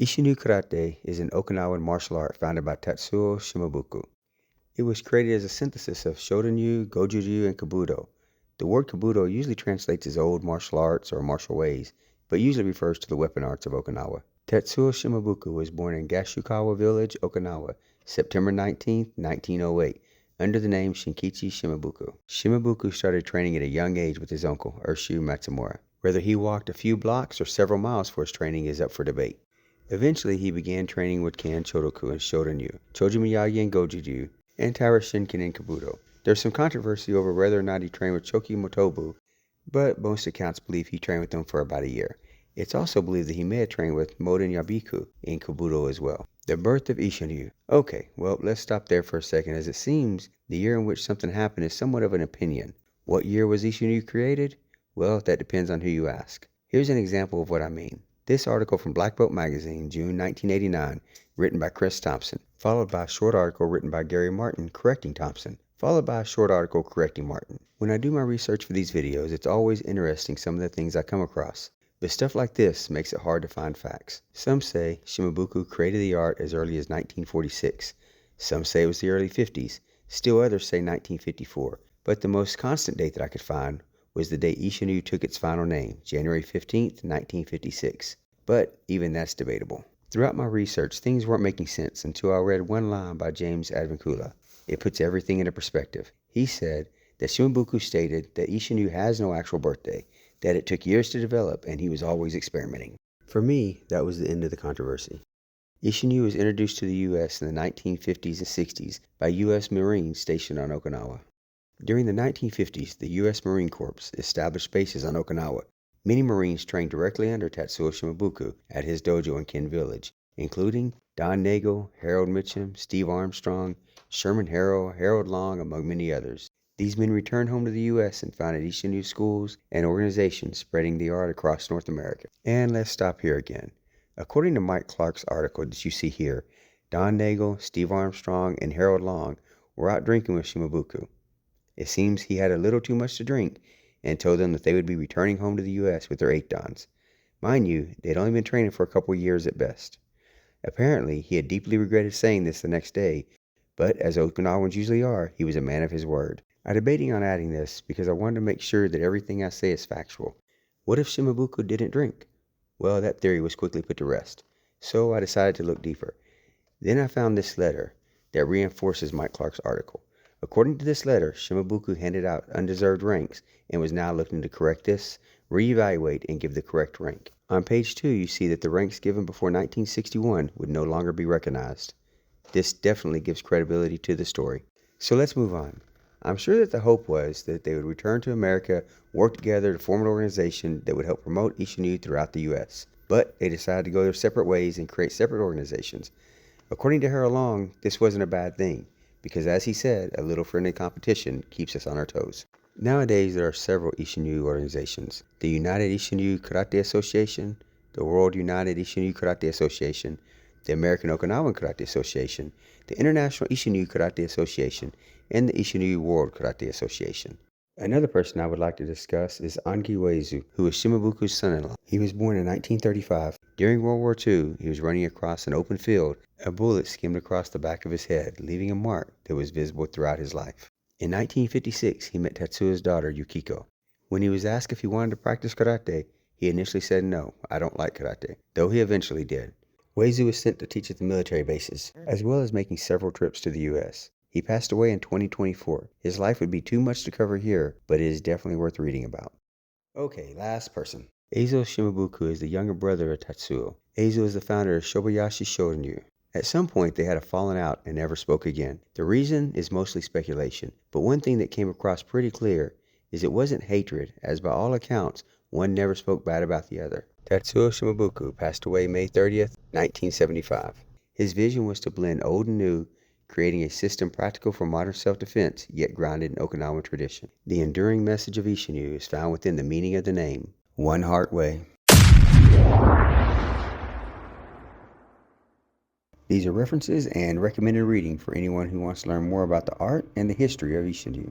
Isshinryu karate is an Okinawan martial art founded by Tatsuo Shimabuku. It was created as a synthesis of Shodan-ryu, Goju-ryu, and Kabuto. The word Kabuto usually translates as old martial arts or martial ways, but usually refers to the weapon arts of Okinawa. Tatsuo Shimabuku was born in Gashukawa Village, Okinawa, September 19, 1908, under the name Shinkichi Shimabuku. Shimabuku started training at a young age with his uncle, Uezu Matsumura. Whether he walked a few blocks or several miles for his training is up for debate. Eventually, he began training with Kan Chodoku and Shodan-ryu, Choji Miyagi and Goju-ryu, and Taira Shinken and Kabuto. There's some controversy over whether or not he trained with Choki Motobu, but most accounts believe he trained with them for about a year. It's also believed that he may have trained with Moden Yabiku in Kabuto as well. The birth of Isshinryu. Okay, well, let's stop there for a second, as it seems the year in which something happened is somewhat of an opinion. What year was Isshinryu created? Well, that depends on who you ask. Here's an example of what I mean. This article from Black Belt Magazine, June 1989, written by Chris Thompson, followed by a short article written by Gary Martin correcting Thompson, followed by a short article correcting Martin. When I do my research for these videos, it's always interesting some of the things I come across. But stuff like this makes it hard to find facts. Some say Shimabuku created the art as early as 1946. Some say it was the early 50s. Still others say 1954. But the most constant date that I could find was the day Isshinryu took its final name, January 15th, 1956. But even that's debatable. Throughout my research, things weren't making sense until I read one line by James Advincula. It puts everything into perspective. He said that Shimabuku stated that Isshinryu has no actual birthday, that it took years to develop, and he was always experimenting. For me, that was the end of the controversy. Isshinryu was introduced to the U.S. in the 1950s and 60s by U.S. Marines stationed on Okinawa. During the 1950s, the U.S. Marine Corps established bases on Okinawa. Many Marines trained directly under Tatsuo Shimabuku at his dojo in Ken Village, including Don Nagel, Harold Mitchum, Steve Armstrong, Sherman Harrell, Harold Long, among many others. These men returned home to the U.S. and founded Isshinryu schools and organizations spreading the art across North America. And let's stop here again. According to Mike Clark's article that you see here, Don Nagel, Steve Armstrong, and Harold Long were out drinking with Shimabuku. It seems he had a little too much to drink and told them that they would be returning home to the U.S. with their 8 dans. Mind you, they'd only been training for a couple years at best. Apparently, he had deeply regretted saying this the next day, but as Okinawans usually are, he was a man of his word. I'm debating on adding this because I wanted to make sure that everything I say is factual. What if Shimabuku didn't drink? Well, that theory was quickly put to rest, so I decided to look deeper. Then I found this letter that reinforces Mike Clark's article. According to this letter, Shimabuku handed out undeserved ranks and was now looking to correct this, reevaluate, and give the correct rank. On page 2, you see that the ranks given before 1961 would no longer be recognized. This definitely gives credibility to the story. So let's move on. I'm sure that the hope was that they would return to America, work together to form an organization that would help promote Isshinryu throughout the U.S. But they decided to go their separate ways and create separate organizations. According to Harold Long, this wasn't a bad thing, because as he said, a little friendly competition keeps us on our toes. Nowadays, there are several Isshinryu organizations. The United Isshinryu Karate Association, the World United Isshinryu Karate Association, the American Okinawan Karate Association, the International Isshinryu Karate Association, and the Isshinryu World Karate Association. Another person I would like to discuss is Angi Uezu, who is Shimabuku's son-in-law. He was born in 1935. During World War II, he was running across an open field. A bullet skimmed across the back of his head, leaving a mark that was visible throughout his life. In 1956, he met Tatsuo's daughter, Yukiko. When he was asked if he wanted to practice karate, he initially said no, I don't like karate, though he eventually did. Uezu was sent to teach at the military bases, as well as making several trips to the U.S. He passed away in 2024. His life would be too much to cover here, but it is definitely worth reading about. Okay, last person. Eizo Shimabuku is the younger brother of Tatsuo. Eizo is the founder of Shobayashi Shodan-ryu. At some point, they had a falling out and never spoke again. The reason is mostly speculation, but one thing that came across pretty clear is it wasn't hatred, as by all accounts, one never spoke bad about the other. Tatsuo Shimabuku passed away May 30th, 1975. His vision was to blend old and new, creating a system practical for modern self-defense, yet grounded in Okinawan tradition. The enduring message of Isshinryu is found within the meaning of the name, One Heart Way. These are references and recommended reading for anyone who wants to learn more about the art and the history of Isshinryu.